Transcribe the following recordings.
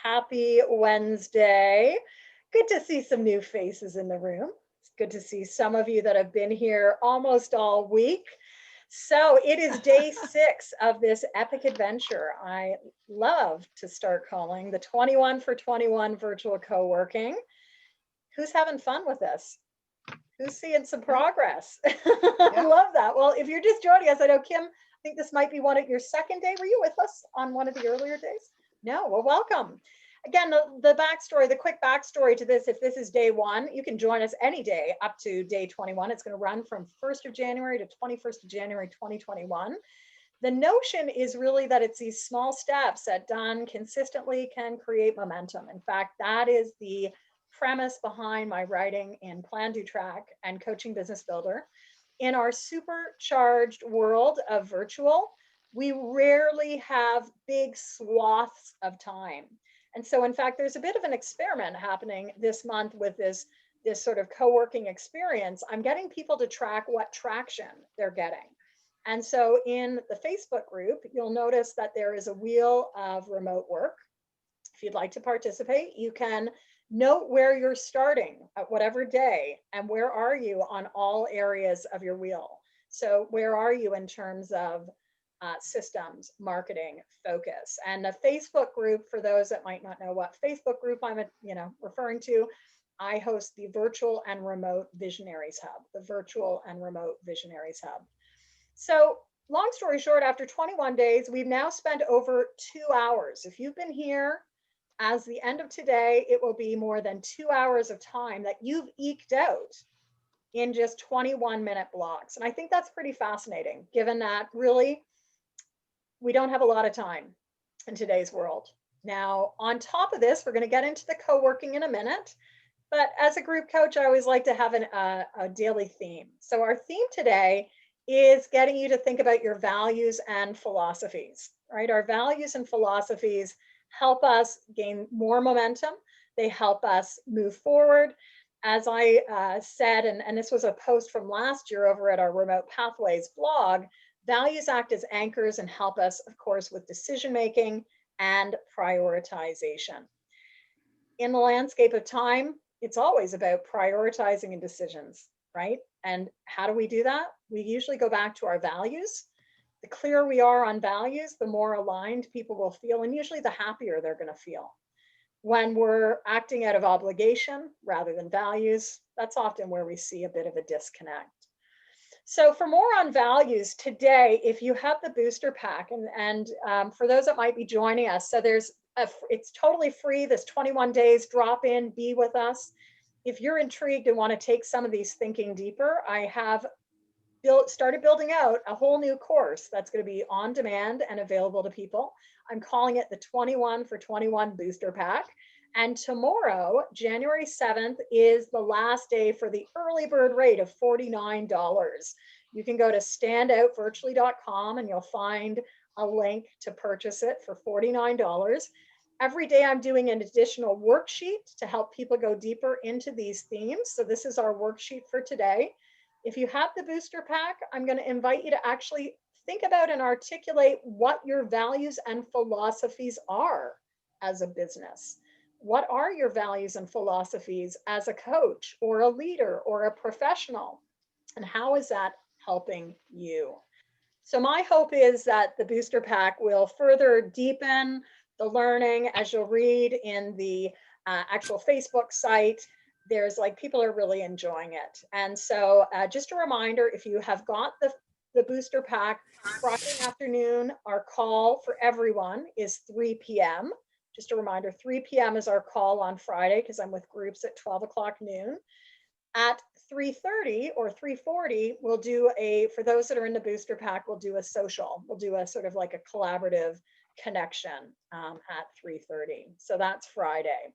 Happy Wednesday. Good to see some new faces in the room. It's good to see some of you that have been here almost all week. So it is day 6 of this epic adventure I love to start calling the 21 for 21 virtual co-working. Who's having fun with this? Who's seeing some progress? I love that. Well, if you're just joining us, I know, Kim, I think this might be one of your second day. Were you with us on one of the earlier days? No, well, welcome. Again, the backstory, the quick backstory to this, if this is day 1, you can join us any day up to day 21. It's going to run from 1st of January to 21st of January, 2021. The notion is really that it's these small steps that done consistently can create momentum. In fact, that is the premise behind my writing in PlanDoTrack and Coaching Business Builder. In our supercharged world of virtual, we rarely have big swaths of time. And so, in fact, there's a bit of an experiment happening this month with this sort of co-working experience. I'm getting people to track what traction they're getting. And so in the Facebook group, you'll notice that there is a wheel of remote work. If you'd like to participate, you can note where you're starting at whatever day and where are you on all areas of your wheel. So where are you in terms of systems, marketing, focus? And the Facebook group, for those that might not know what Facebook group I'm referring to, I host the Virtual and Remote Visionaries Hub, the Virtual and Remote Visionaries Hub. So long story short, after 21 days, we've now spent over 2 hours. If you've been here as the end of today, it will be more than 2 hours of time that you've eked out in just 21-minute blocks. And I think that's pretty fascinating, given that really we don't have a lot of time in today's world. Now, on top of this, we're going to get into the co-working in a minute. But as a group coach, I always like to have a daily theme. So our theme today is getting you to think about your values and philosophies, right? Our values and philosophies help us gain more momentum. They help us move forward. As I said, and this was a post from last year over at our Remote Pathways blog, values act as anchors and help us, of course, with decision-making and prioritization. In the landscape of time, it's always about prioritizing and decisions, right? And how do we do that? We usually go back to our values. The clearer we are on values, the more aligned people will feel, and usually the happier they're going to feel. When we're acting out of obligation rather than values, that's often where we see a bit of a disconnect. So for more on values today, if you have the booster pack, and for those that might be joining us, so it's totally free, this 21 days, drop in, be with us. If you're intrigued and want to take some of these thinking deeper, I have started building out a whole new course that's going to be on demand and available to people. I'm calling it the 21 for 21 Booster Pack. And tomorrow, January 7th, is the last day for the early bird rate of $49. You can go to standoutvirtually.com and you'll find a link to purchase it for $49. Every day I'm doing an additional worksheet to help people go deeper into these themes. So this is our worksheet for today. If you have the booster pack, I'm going to invite you to actually think about and articulate what your values and philosophies are as a business. What are your values and philosophies as a coach or a leader or a professional? And how is that helping you? So my hope is that the booster pack will further deepen the learning. As you'll read in the actual Facebook site, there's people are really enjoying it. And so just a reminder, if you have got the booster pack, Friday afternoon, our call for everyone is 3 p.m. Just a reminder, 3 p.m. is our call on Friday because I'm with groups at 12 o'clock noon. At 3:30 or 3:40, we'll do for those that are in the booster pack, we'll do a social. We'll do a sort of like a collaborative connection at 3:30. So that's Friday.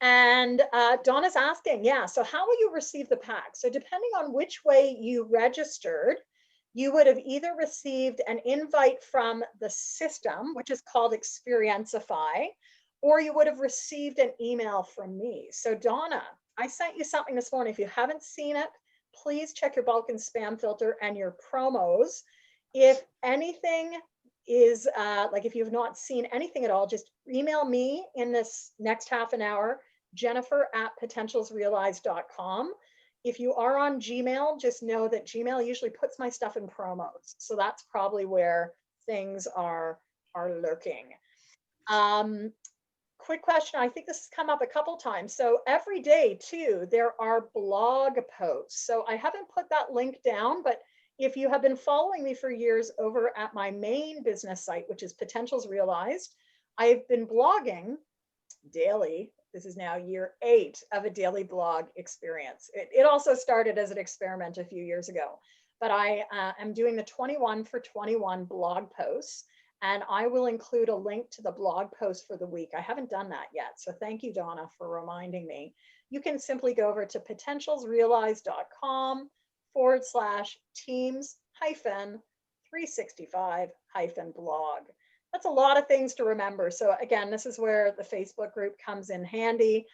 And Donna's asking, yeah, so how will you receive the pack? So depending on which way you registered, you would have either received an invite from the system, which is called Experienceify, or you would have received an email from me. So Donna, I sent you something this morning. If you haven't seen it, please check your bulk and spam filter and your promos. If anything is like, if you've not seen anything at all, just email me in this next half an hour, Jennifer@potentialsrealized.com. If you are on Gmail, just know that Gmail usually puts my stuff in promos. So that's probably where things are lurking. Quick question. I think this has come up a couple times. So every day too, there are blog posts. So I haven't put that link down, but if you have been following me for years over at my main business site, which is Potentials Realized, I've been blogging daily. This is now year 8 of a daily blog experience. It also started as an experiment a few years ago, but I am doing the 21 for 21 blog posts, and I will include a link to the blog post for the week. I haven't done that yet, so thank you, Donna, for reminding me. You can simply go over to potentialsrealized.com/teams-365-blog. That's a lot of things to remember. So again, this is where the Facebook group comes in handy.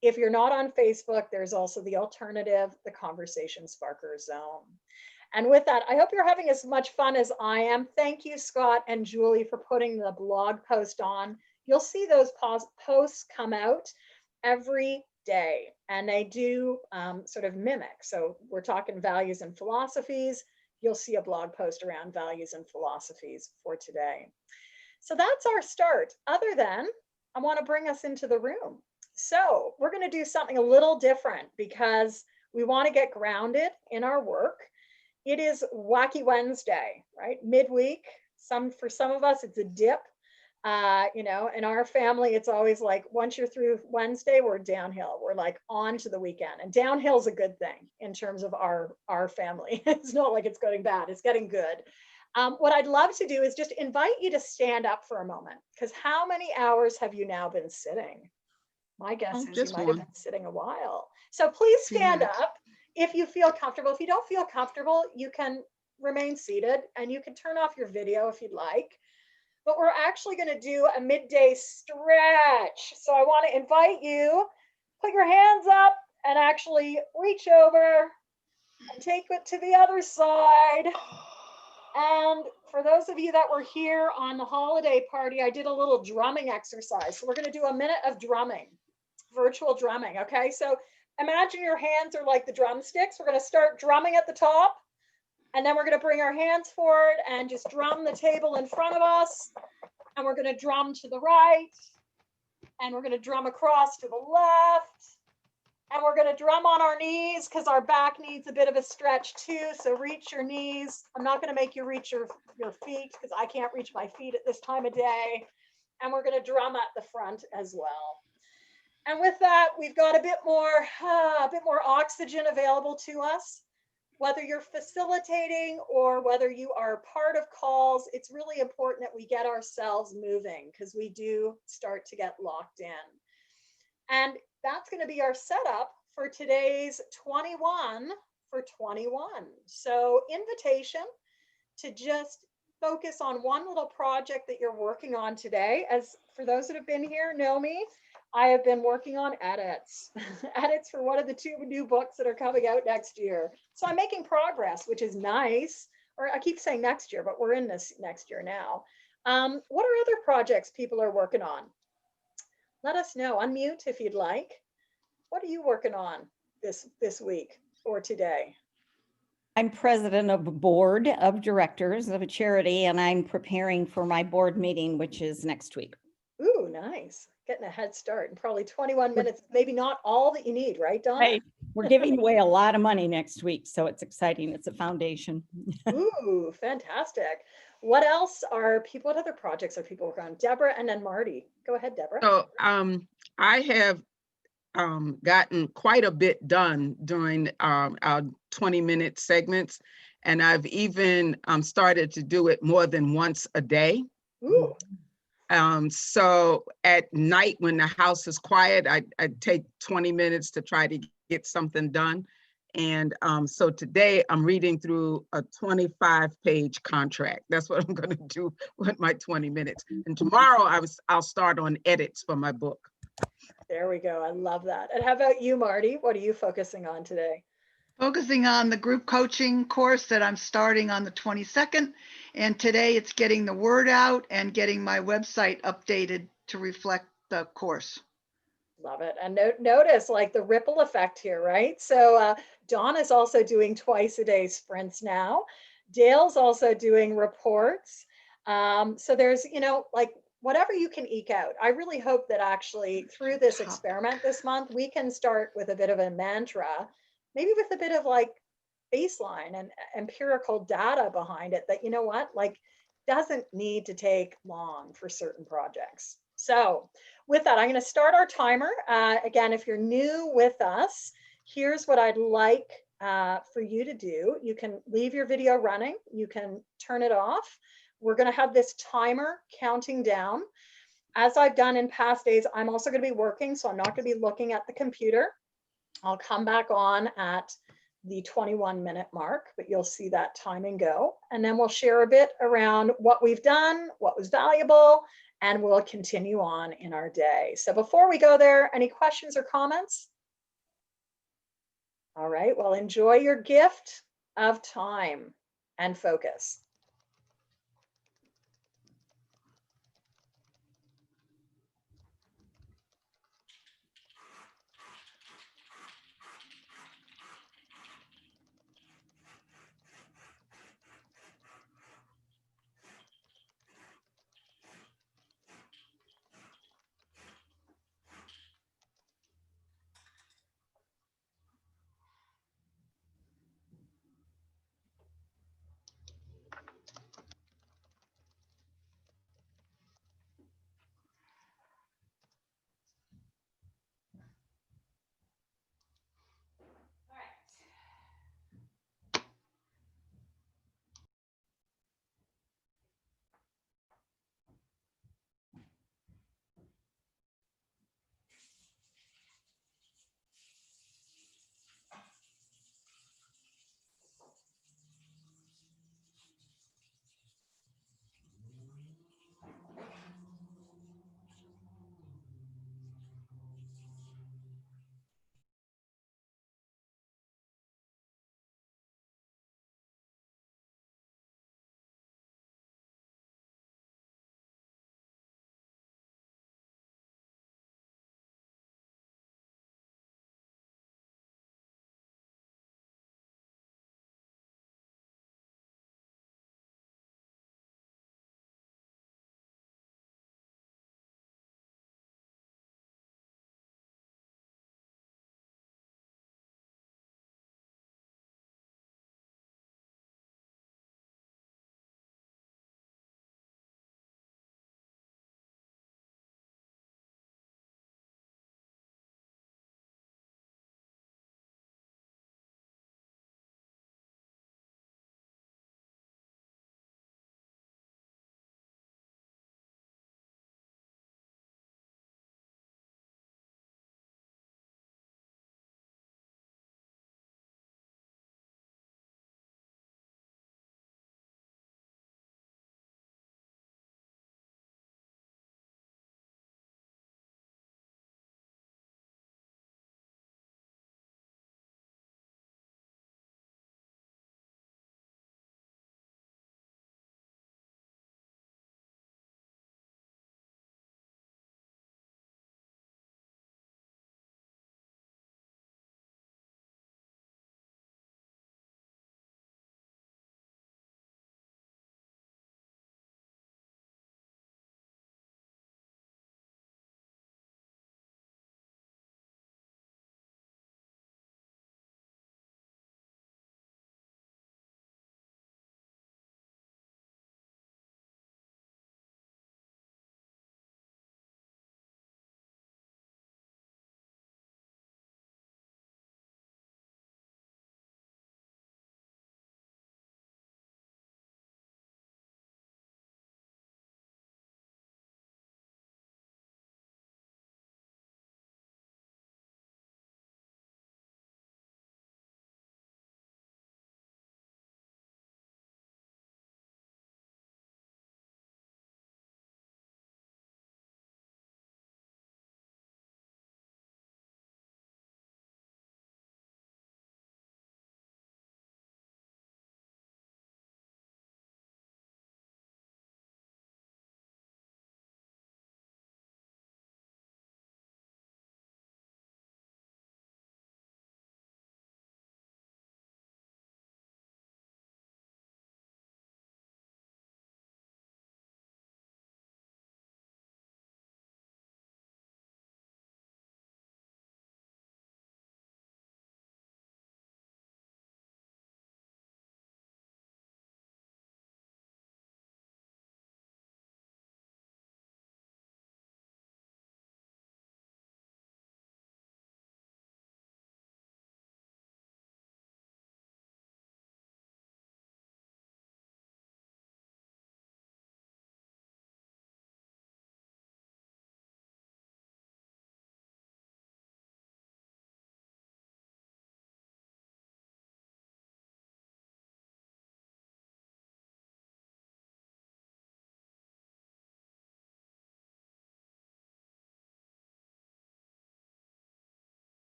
If you're not on Facebook, there's also the alternative, the Conversation Sparker Zone. And with that, I hope you're having as much fun as I am. Thank you, Scott and Julie, for putting the blog post on. You'll see those posts come out every day, and they do sort of mimic. So we're talking values and philosophies. You'll see a blog post around values and philosophies for today. So that's our start. Other than, I want to bring us into the room. So we're going to do something a little different because we want to get grounded in our work. It is Wacky Wednesday, right? Midweek. For some of us, it's a dip. You know, in our family, it's always like, once you're through Wednesday, we're downhill. We're like on to the weekend, and downhill is a good thing in terms of our family. It's not like it's getting bad, it's getting good. What I'd love to do is just invite you to stand up for a moment, because how many hours have you now been sitting? My guess is you might have been sitting a while. So please stand up if you feel comfortable. If you don't feel comfortable, you can remain seated, and you can turn off your video if you'd like. But we're actually going to do a midday stretch. So I want to invite you, put your hands up and actually reach over and take it to the other side. And for those of you that were here on the holiday party, I did a little drumming exercise. So we're going to do a minute of drumming, virtual drumming. Okay, so imagine your hands are like the drumsticks. We're going to start drumming at the top. And then we're going to bring our hands forward and just drum the table in front of us. And we're going to drum to the right. And we're going to drum across to the left. And we're going to drum on our knees because our back needs a bit of a stretch too. So reach your knees. I'm not going to make you reach your feet because I can't reach my feet at this time of day. And we're going to drum at the front as well. And with that, we've got a bit more oxygen available to us. Whether you're facilitating or whether you are part of calls, it's really important that we get ourselves moving because we do start to get locked in. And that's going to be our setup for today's 21 for 21. So invitation to just focus on one little project that you're working on today. As for those that have been here, know me, I have been working on edits for one of the 2 new books that are coming out next year. So I'm making progress, which is nice. Or I keep saying next year, but we're in this next year now. What are other projects people are working on? Let us know. Unmute if you'd like. What are you working on this week or today? I'm president of a board of directors of a charity, and I'm preparing for my board meeting, which is next week. Ooh, nice. Getting a head start, and probably 21 minutes, maybe not all that you need, right, Donna? Right. We're giving away a lot of money next week, so it's exciting. It's a foundation. Ooh, fantastic. What else what other projects are people working on? Deborah and then Marty. Go ahead, Deborah. So I have gotten quite a bit done during our 20-minute segments, and I've even started to do it more than once a day. Ooh. So at night when the house is quiet, I take 20 minutes to try to get something done. And so today I'm reading through a 25-page contract. That's what I'm going to do with my 20 minutes. And tomorrow I'll start on edits for my book. There we go. I love that. And how about you, Marty? What are you focusing on today? Focusing on the group coaching course that I'm starting on the 22nd. And today it's getting the word out and getting my website updated to reflect the course. Love it. And notice like the ripple effect here, right? So Dawn is also doing twice a day sprints now. Dale's also doing reports. So there's, like whatever you can eke out. I really hope that actually through this experiment this month, we can start with a bit of a mantra, maybe with a bit of like baseline and empirical data behind it that, like doesn't need to take long for certain projects. So with that, I'm going to start our timer. Again, if you're new with us, here's what I'd like for you to do. You can leave your video running. You can turn it off. We're going to have this timer counting down. As I've done in past days, I'm also going to be working, so I'm not going to be looking at the computer. I'll come back on at the 21-minute mark, but you'll see that timing go. And then we'll share a bit around what we've done, what was valuable, and we'll continue on in our day. So before we go there, any questions or comments? All right, well, enjoy your gift of time and focus.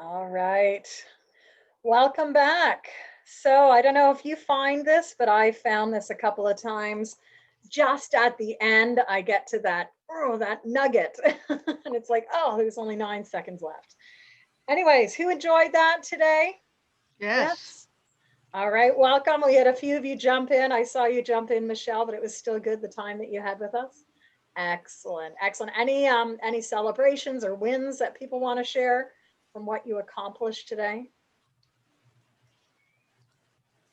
All right. Welcome back. So I don't know if you find this, but I found this a couple of times. Just at the end, I get to that, oh, that nugget. And it's like, oh, there's only 9 seconds left. Anyways, who enjoyed that today? Yes. All right, welcome. We had a few of you jump in. I saw you jump in, Michelle, but it was still good the time that you had with us. Excellent, excellent. Any celebrations or wins that people want to share from what you accomplished today?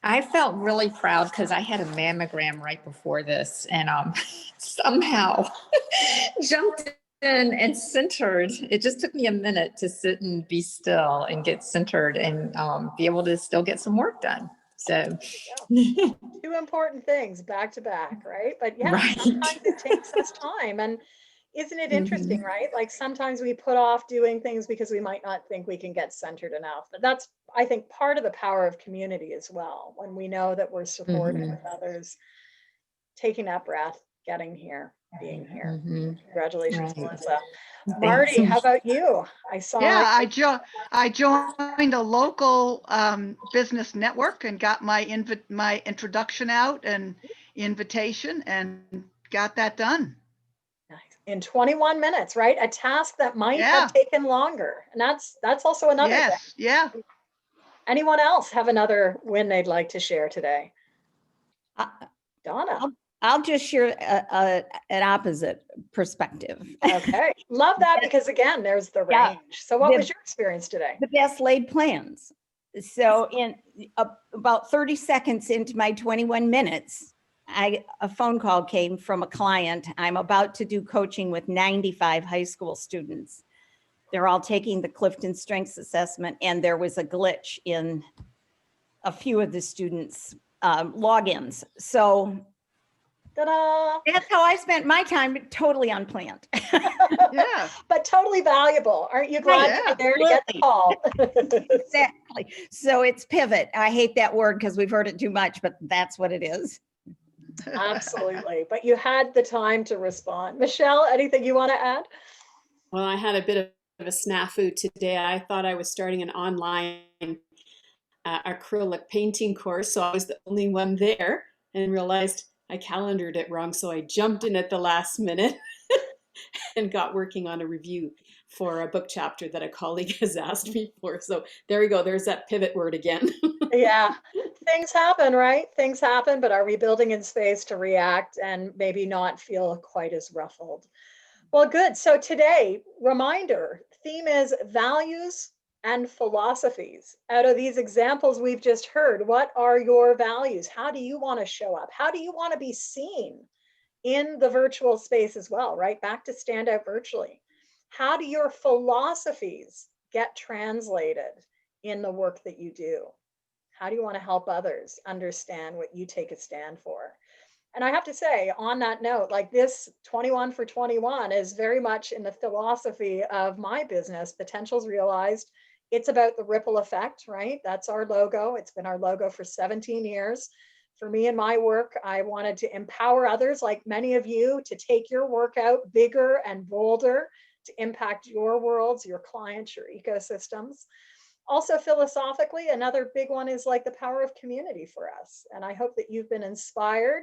I felt really proud because I had a mammogram right before this and somehow jumped in and centered. It just took me a minute to sit and be still and get centered and be able to still get some work done. So, Two important things back to back, right? But yeah, right. sometimes it takes us time. And isn't it interesting, right? Like sometimes we put off doing things because we might not think we can get centered enough. But that's, I think, part of the power of community as well. When we know that we're supported with others, taking that breath, getting here, being here. Congratulations, Right. Melissa. Thanks. Marty, how about you? I saw. Yeah, I joined a local business network and got my introduction out and invitation and got that done. Nice. In 21 minutes, right? A task that might Yeah. have taken longer. And that's also another thing. Yes, yeah. Anyone else have another win they'd like to share today? Donna. I'll just share an opposite perspective. Okay. Love that because again, there's the Yeah. range. So what was your experience today? The best laid plans. So in about 30 seconds into my 21 minutes, a phone call came from a client. I'm about to do coaching with 95 high school students. They're all taking the Clifton Strengths Assessment, and there was a glitch in a few of the students' logins. So Ta-da! that's how I spent my time, totally unplanned. Yeah. But totally valuable. Aren't you glad Yeah, you were there to get the call? Exactly. So it's pivot. I hate that word because we've heard it too much, but that's what it is. Absolutely. But you had the time to respond. Michelle, anything you want to add? Well, I had a bit of a snafu today. I thought I was starting an online acrylic painting course, so I was the only one there and realized I calendared it wrong. So I jumped in at the last minute and got working on a review for a book chapter that a colleague has asked me for. So there we go. There's that pivot word again. Yeah, things happen, right? Things happen, but are we building in space to react and maybe not feel quite as ruffled? Well, good. So today, reminder, theme is values and philosophies. Out of these examples we've just heard, what are your values? How do you want to show up? How do you want to be seen in the virtual space as well, right? Back to stand out virtually. How do your philosophies get translated in the work that you do? How do you want to help others understand what you take a stand for? And I have to say, on that note, like this 21 for 21 is very much in the philosophy of my business, Potentials Realized. It's about the ripple effect, right? That's our logo. It's been our logo for 17 years. For me and my work, I wanted to empower others like many of you to take your work out bigger and bolder to impact your worlds, your clients, your ecosystems. Also, philosophically, another big one is like the power of community for us. And I hope that you've been inspired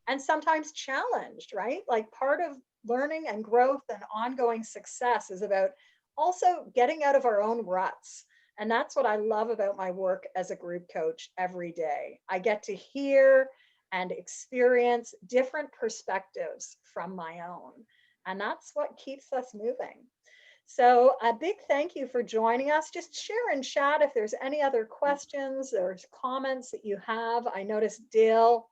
and sometimes challenged, right? Like part of learning and growth and ongoing success is about also getting out of our own ruts. And that's what I love about my work as a group coach every day. I get to hear and experience different perspectives from my own. And that's what keeps us moving. So a big thank you for joining us. Just share in chat if there's any other questions or comments that you have. I noticed, Dale,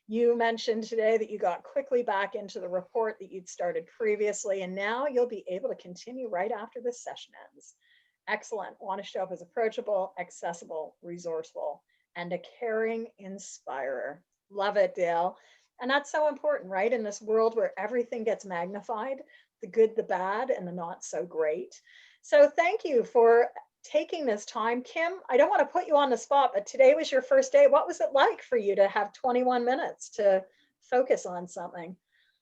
you mentioned today that you got quickly back into the report that you'd started previously, and now you'll be able to continue right after this session ends. Excellent. Want to show up as approachable, accessible, resourceful, and a caring inspirer. Love it, Dale. And that's so important, right? In this world where everything gets magnified, the good, the bad, and the not so great. So thank you for taking this time. Kim, I don't want to put you on the spot, but today was your first day. What was it like for you to have 21 minutes to focus on something?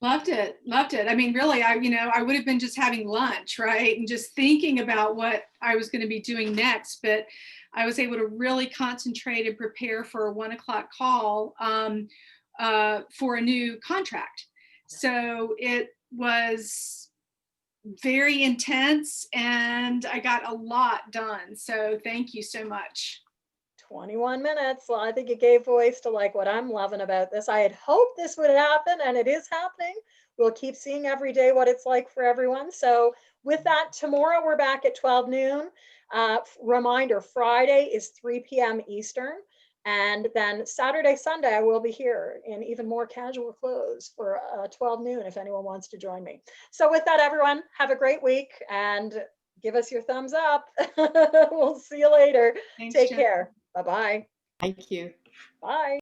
Loved it. Loved it. I mean, really, I would have been just having lunch, right? And just thinking about what I was going to be doing next. But I was able to really concentrate and prepare for a 1 o'clock call for a new contract. So it was very intense and I got a lot done. So thank you so much. 21 minutes. Well, I think it gave voice to like what I'm loving about this. I had hoped this would happen and it is happening. We'll keep seeing every day what it's like for everyone. So with that, tomorrow we're back at 12 noon. Reminder, Friday is 3 p.m. Eastern. And then Saturday, Sunday, I will be here in even more casual clothes for 12 noon if anyone wants to join me. So with that, everyone, have a great week and give us your thumbs up. We'll see you later. Thanks, Take Jen. care. Bye-bye. Thank you. Bye.